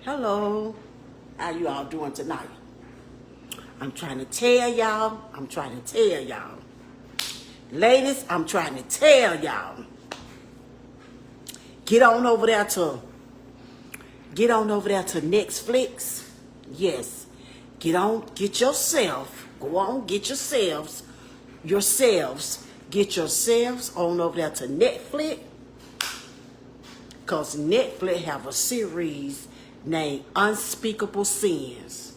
Hello, how you all doing tonight? I'm trying to tell y'all, Ladies, I'm trying to tell y'all. Get on over there to Netflix. Yes. Get yourselves on over there to Netflix. Because Netflix have a series named Unspeakable Sins.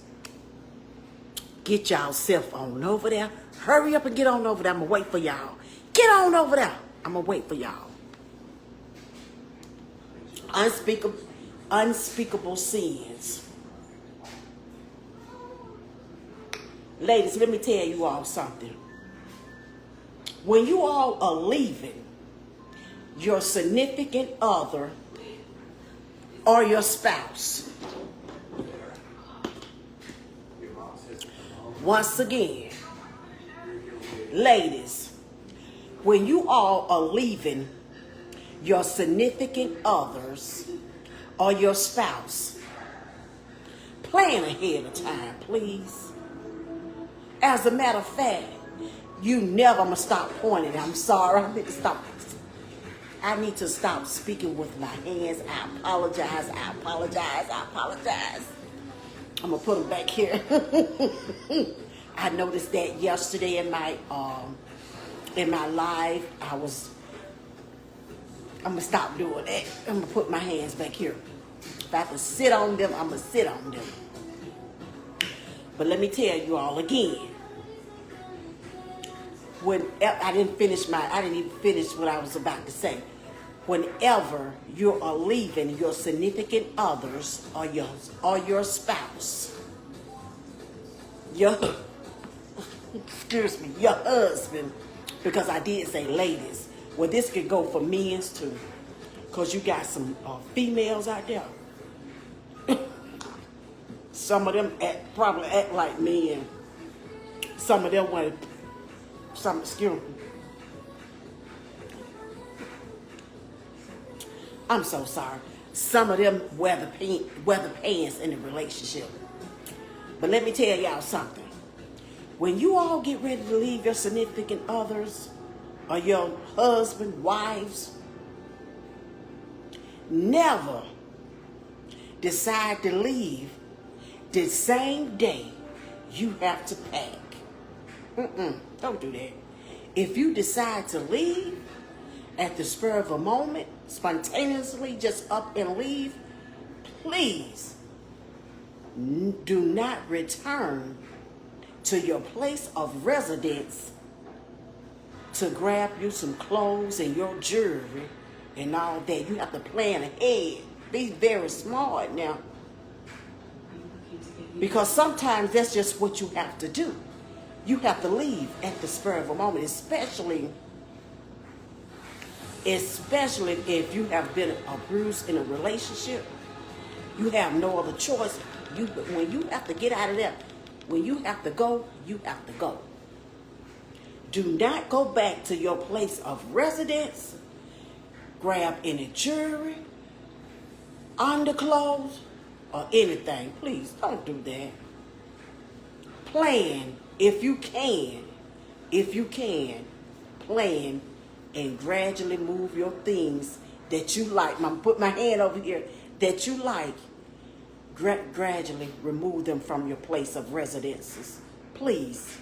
Get y'allself on over there. Hurry up and get on over there. I'm going to wait for y'all. Get on over there. I'm going to wait for y'all. Unspeakable Sins. Ladies, let me tell you all something. When you all are leaving your significant other or your spouse, once again, ladies, when you all are leaving your significant others or your spouse, plan ahead of time, please. As a matter of fact, I'm going to stop pointing. I'm sorry. I need to stop speaking with my hands. I apologize. I'm going to put them back here. I noticed that yesterday in my live, I'm going to stop doing that. I'm going to put my hands back here. If I have to sit on them, I'm going to sit on them. But let me tell you all again. I didn't even finish what I was about to say. Whenever you are leaving your significant others or your spouse, your husband, because I did say ladies. Well, this could go for men's too, because you got some females out there. Some of them probably act like men. Some of them want some, excuse me. I'm so sorry. Some of them wear the pants in the relationship. But let me tell y'all something. When you all get ready to leave your significant others or your husband, wives, never decide to leave the same day you have to pack. Don't do that. If you decide to leave at the spur of a moment, spontaneously just up and leave, please do not return to your place of residence to grab you some clothes and your jewelry and all that. You have to plan ahead. Be very smart now. Because sometimes that's just what you have to do. You have to leave at the spur of a moment, especially if you have been abused in a relationship. You have no other choice. When you have to get out of there, when you have to go, you have to go. Do not go back to your place of residence, grab any jewelry, underclothes, or anything. Please don't do that. Plan if you can, plan and gradually move your things that you like. I'm put my hand over here that you like. Gradually remove them from your place of residences, please.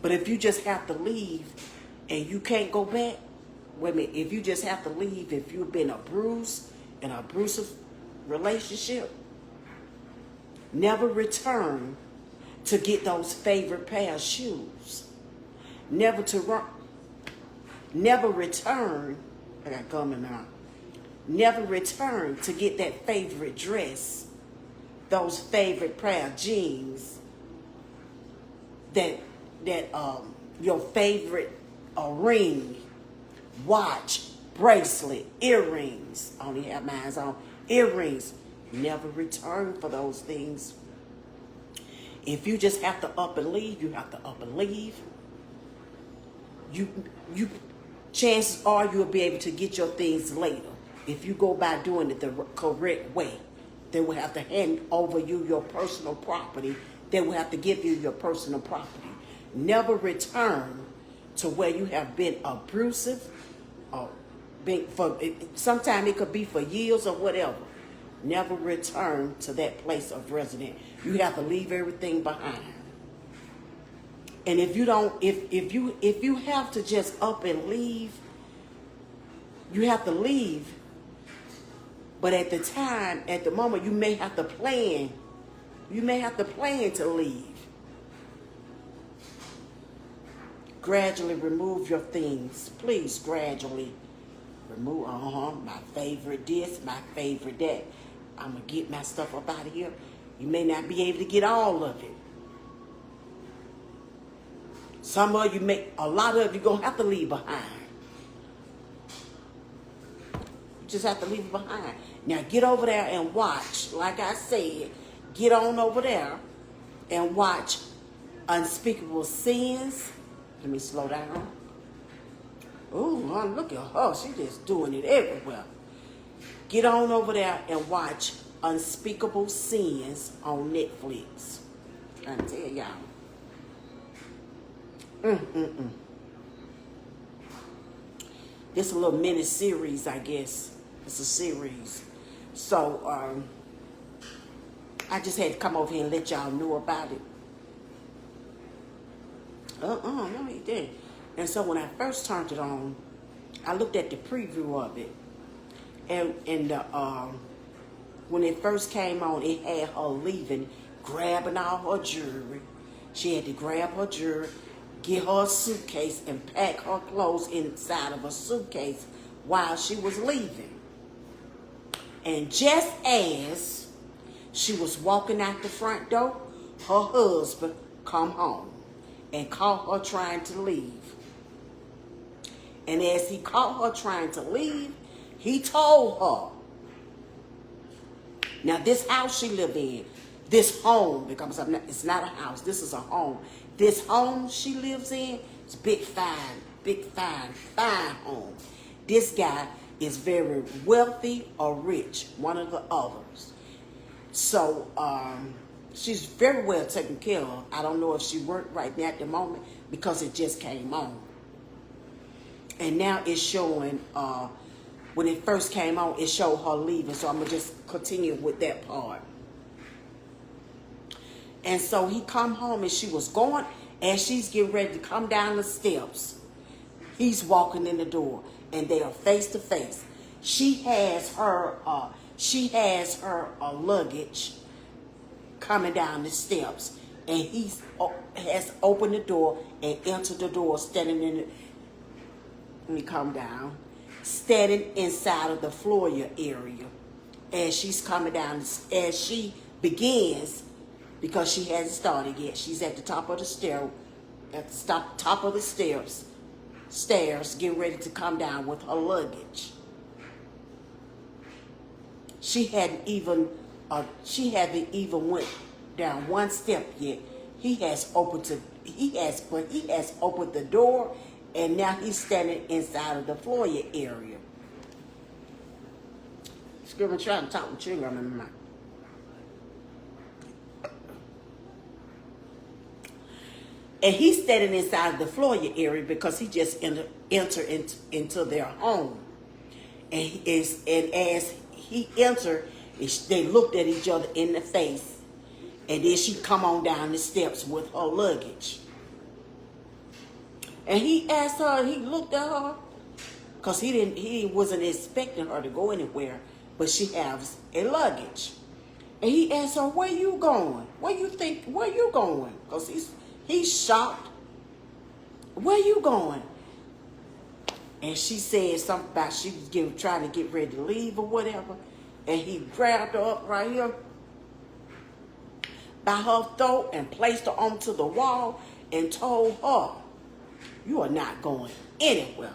But if you just have to leave and you can't go back, wait a minute. If you just have to leave, if you've been abused in an abusive relationship, never return to get those favorite pair of shoes. Never return. I got gum in my mouth. Never return to get that favorite dress, those favorite pair of jeans, that your favorite ring, watch, bracelet, earrings. I only have mine on. Earrings. Never return for those things. If you just have to up and leave, you have to up and leave. You chances are you'll be able to get your things later if you go by doing it the correct way. They will have to hand over you your personal property. They will have to give you your personal property. Never return to where you have been abusive, or sometimes it could be for years or whatever. Never return to that place of residence. You have to leave everything behind. And if you don't, if you have to just up and leave, you have to leave. But at the time, at the moment, you may have to plan. You may have to plan to leave. Gradually remove your things. Please gradually remove. My favorite this, my favorite that. I'm going to get my stuff up out of here. You may not be able to get all of it. Some of you a lot of you going to have to leave behind. You just have to leave it behind. Now get over there and watch. Like I said, get on over there and watch Unspeakable Sins. Let me slow down. Oh, look at her. She's just doing it everywhere. Get on over there and watch Unspeakable Sins on Netflix. I'm trying to tell y'all. This is a little mini series, I guess. It's a series. So, I just had to come over here and let y'all know about it. No, he didn't. And so when I first turned it on, I looked at the preview of it. And when it first came on, it had her leaving, grabbing all her jewelry. She had to grab her jewelry, get her a suitcase, and pack her clothes inside of a suitcase while she was leaving. And just as she was walking out the front door, her husband come home and caught her trying to leave. And as he caught her trying to leave, he told her, now this house she lived in, this home, because it's not a house, this is a home. This home she lives in is big, fine home. This guy is very wealthy or rich, one of the others. So she's very well taken care of. I don't know if she worked right now at the moment because it just came on. And now it's showing, when it first came on, it showed her leaving. So I'm going to just continue with that part. And so he come home and she was going, as she's getting ready to come down the steps, he's walking in the door and they are face to face. She has her luggage coming down the steps, and he has opened the door and entered the door, standing in the, let me calm down, standing inside of the foyer area. As she's coming down, as she begins, because she hasn't started yet, she's at the top of the stair, top of the stairs, getting ready to come down with her luggage. She hadn't even went down one step yet. He has opened the door, and now he's standing inside of the foyer area. Excuse me, trying to talk with chewing gum in my mouth. And he's standing inside of the foyer area because he just entered into their home. And as he entered, they looked at each other in the face. And then she come on down the steps with her luggage. And he asked her, he looked at her, because he wasn't expecting her to go anywhere, but she has a luggage. And he asked her, where you going? Where you going? Because he's shocked. Where you going? And she said something about she was trying to get ready to leave or whatever. And he grabbed her up right here by her throat and placed her onto the wall and told her, you are not going anywhere.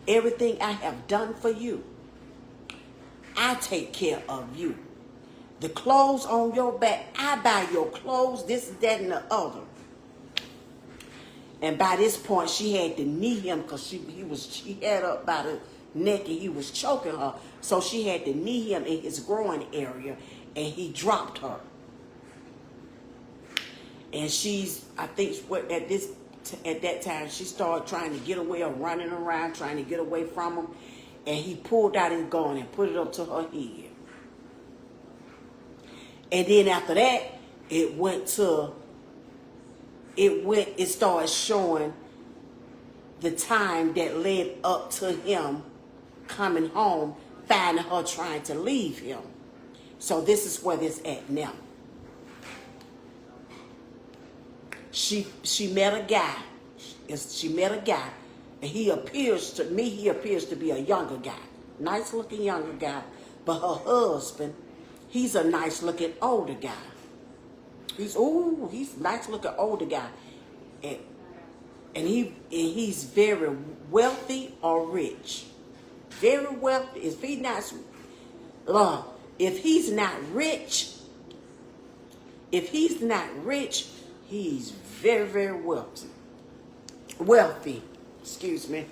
Everything I have done for you, I take care of you. The clothes on your back, I buy your clothes, this, that, and the other. And by this point, she had to knee him because she had her up by the neck and he was choking her. So she had to knee him in his groin area and he dropped her. And I think at that time, she started trying to get away or running around, trying to get away from him. And he pulled out his gun and put it up to her head. And then after that, it started showing the time that led up to him coming home, finding her trying to leave him. So this is where this at now. She met a guy. She met a guy, and he appears to be a younger guy. Nice looking younger guy. But her husband, he's a nice looking older guy. He's a nice looking older guy. And he's very wealthy or rich. Very wealthy. If he's not rich, he's very, very wealthy. Excuse me.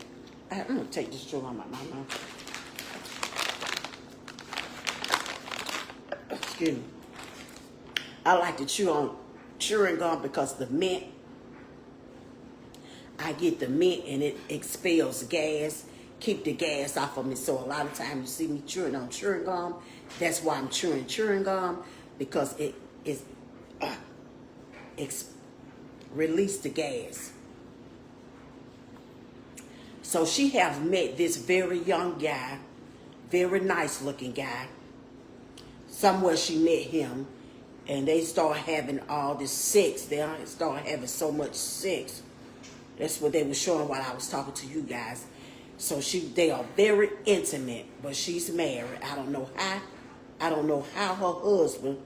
I'm going to take this chewing on my mouth. Excuse me. I like to chew on chewing gum because the mint, I get the mint and it expels gas, keep the gas off of me. So a lot of times you see me chewing on chewing gum. That's why I'm chewing gum, because it release the gas. So she has met this very young guy, very nice looking guy. Somewhere she met him, and they start having all this sex. They start having so much sex. That's what they were showing while I was talking to you guys. So they are very intimate, but she's married. I don't know how her husband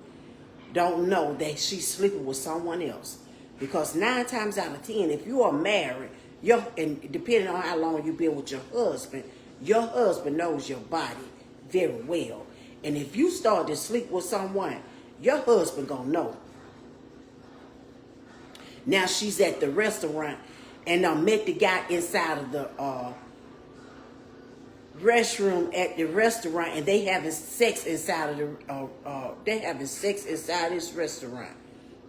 don't know that she's sleeping with someone else. Because 9 times out of 10, if you are married, and depending on how long you've been with your husband knows your body very well. And if you start to sleep with someone, your husband gonna know. Now she's at the restaurant, and I met the guy inside of the restroom at the restaurant, and they having sex inside of this restaurant.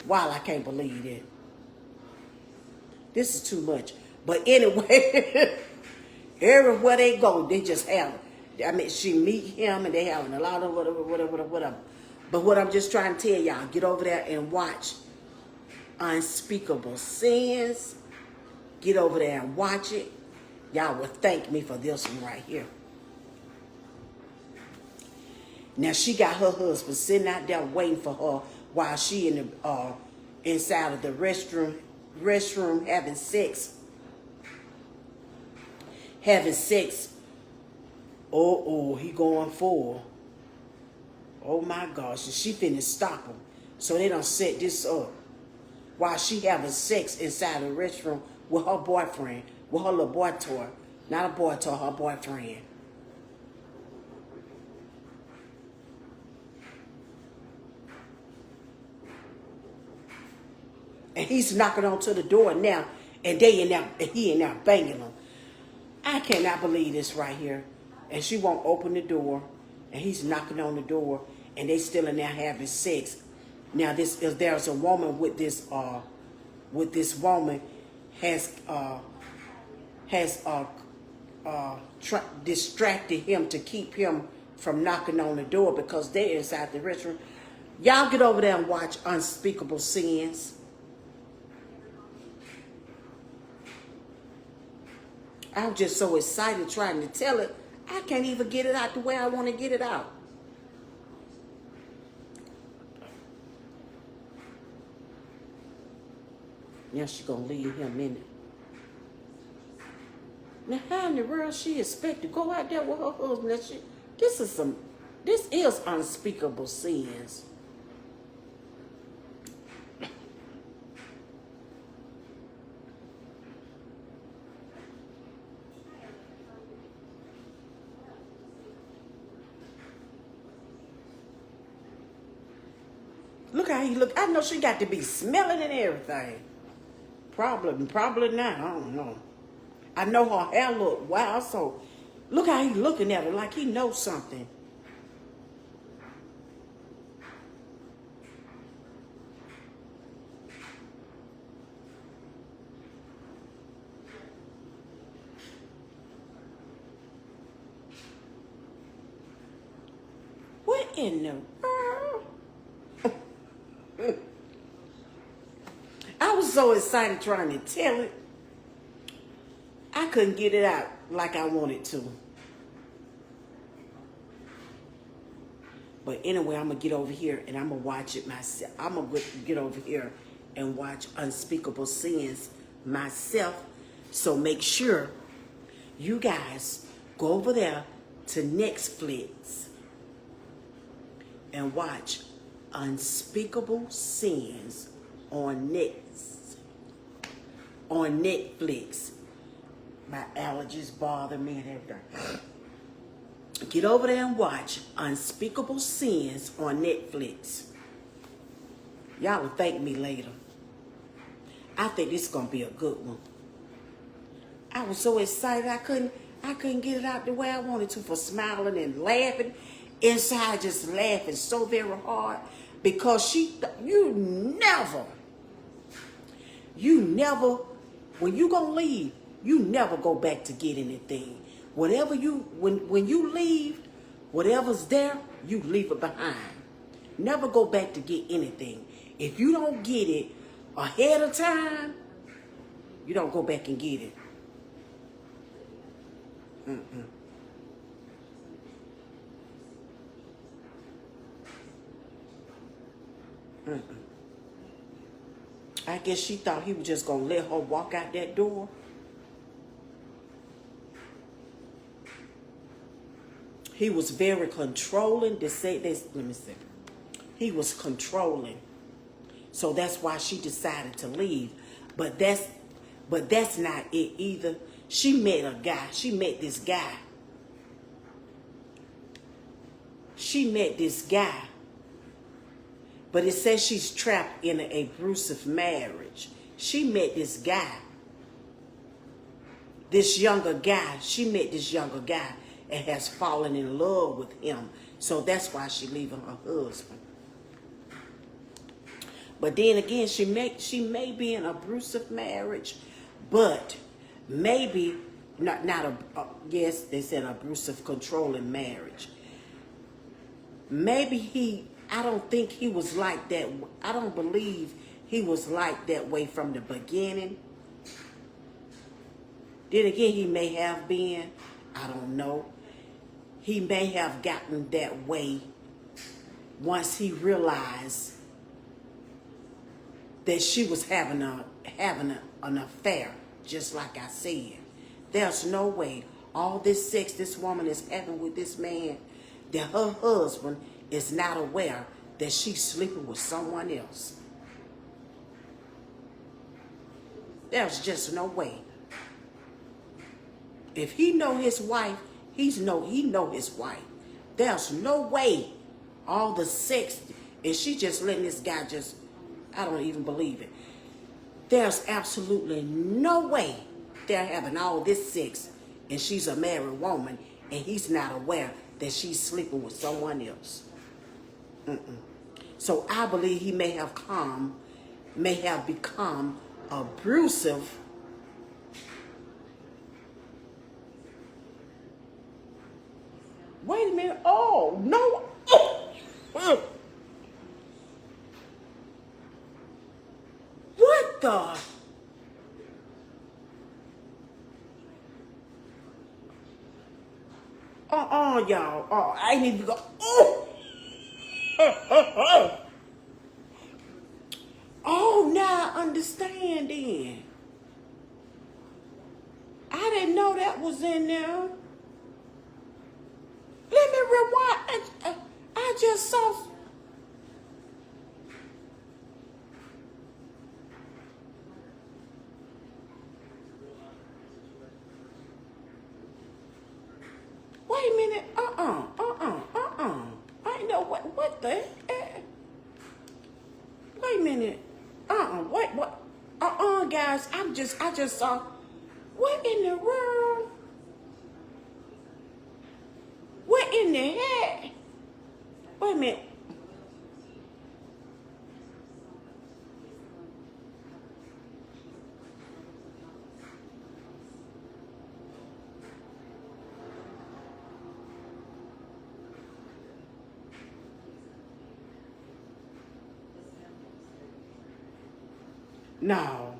Wow, I can't believe it. This is too much. But anyway, everywhere they go, they just have. I mean, she meet him, and they having a lot of whatever. But what I'm just trying to tell y'all, get over there and watch Unspeakable Sins. Get over there and watch it. Y'all will thank me for this one right here. Now she got her husband sitting out there waiting for her while she in the inside of the restroom having sex. He going for her. Oh my gosh, and she finna stop him. So they done set this up while she having sex inside the restroom with her boyfriend, with her little boy toy. Not a boy toy, her boyfriend. And he's knocking onto the door now, and he in there banging them. I cannot believe this right here. And she won't open the door, and he's knocking on the door, and they still in there having sex. Now there's a woman with this woman has distracted him to keep him from knocking on the door because they're inside the restaurant. Y'all get over there and watch Unspeakable Sins. I'm just so excited trying to tell it. I can't even get it out the way I want to get it out. Now she's going to leave him in it. Now how in the world she expect to go out there with her husband? This is Unspeakable Sins. Look how he look. I know she got to be smelling and everything. Probably not. I don't know. I know her hair look wild, so look how he looking at her like he knows something. in the world? I was so excited trying to tell it. I couldn't get it out like I wanted to. But anyway, I'm going to get over here and I'm going to watch it myself. I'm going to get over here and watch Unspeakable Sins myself. So make sure you guys go over there to Netflix and watch Unspeakable Sins on Netflix. My allergies bother me and everything. Get over there and watch Unspeakable Sins on Netflix. Y'all will thank me later. I think this is gonna be a good one. I was so excited I couldn't get it out the way I wanted to for smiling and laughing. Inside just laughing so very hard because you never, when you gonna leave, you never go back to get anything. Whatever when you leave, whatever's there, you leave it behind. Never go back to get anything. If you don't get it ahead of time, you don't go back and get it. I guess she thought he was just gonna let her walk out that door. He was very controlling. Let me see. He was controlling. So that's why she decided to leave. But that's not it either. She met a guy. She met this guy. But it says she's trapped in an abusive marriage. She met this guy. This younger guy. She met this younger guy and has fallen in love with him. So that's why she's leaving her husband. But then again, she may be in an abusive marriage, but maybe not yes, they said abusive, controlling marriage. Maybe I don't think he was like that. I don't believe he was like that way from the beginning. Then again, he may have been. I don't know. He may have gotten that way once he realized that she was having an affair, just like I said. There's no way all this sex this woman is having with this man, that her husband is not aware that she's sleeping with someone else. There's just no way. If he know his wife, he know his wife. There's no way all the sex, and she just letting this guy just, I don't even believe it. There's absolutely no way they're having all this sex and she's a married woman and he's not aware that she's sleeping with someone else. So I believe he may have become abusive. Wait a minute. Oh, no. What the? Y'all. Oh, I ain't even go. Oh, now I understand then. I didn't know that was in there. Let me rewind. I just saw. Wait a minute. I know what the heck? Wait a minute. What? Guys, I just saw. What in the world? What in the heck? Wait a minute. No.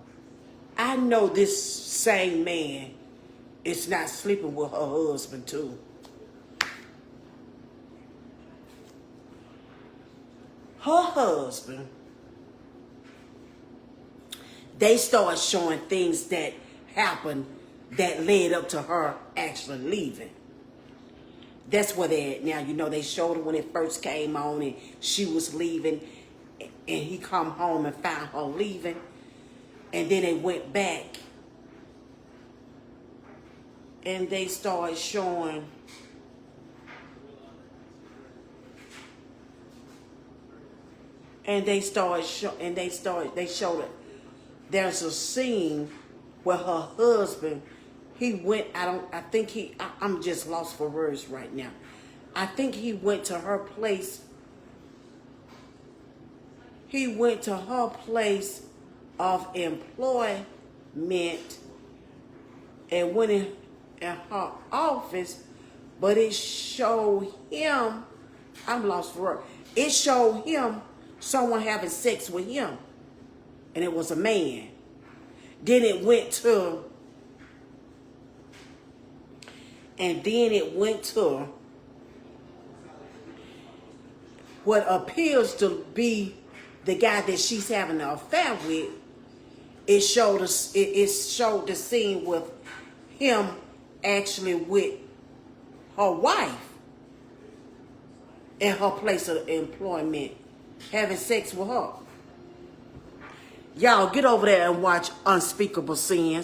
I know this same man is not sleeping with her husband too. Her husband, they started showing things that happened that led up to her actually leaving. That's where they at now. You know, they showed her when it first came on and she was leaving, and he come home and found her leaving. And then they went back and they started showing they showed it. There's a scene where her husband, he went, I'm just lost for words right now. I think he went to her place. He went to her place of employment and went in her office, but it showed him, I'm lost for words. It showed him someone having sex with him, and it was a man. Then it went to what appears to be the guy that she's having an affair with. It showed us. It showed the scene with him actually with her wife in her place of employment, having sex with her. Y'all get over there and watch Unspeakable Sins.